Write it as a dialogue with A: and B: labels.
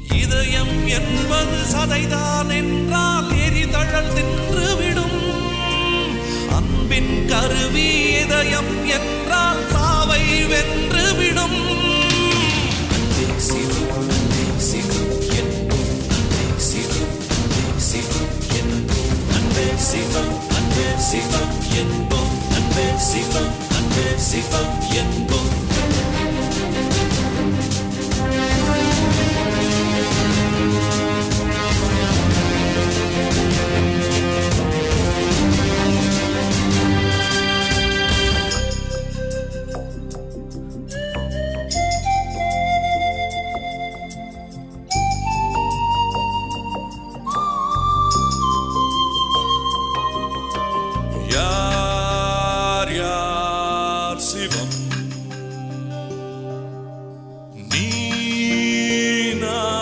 A: இதயம் என்பது சதைதான் என்றால் எரிதழல் தின்றுவிடும். அன்பின் கருவி இதயம் என்றால் சாவை வென்றுவிடும். அன்பே சிவம், அன்பே சிவம் என்போம், அன்பே சிவம், அன்பே சிவம் என்போம், அன்பே சிவம், அன்பே சிவம் என்போம், அன்பே சிவம், அன்பே சிவம் என்போம்.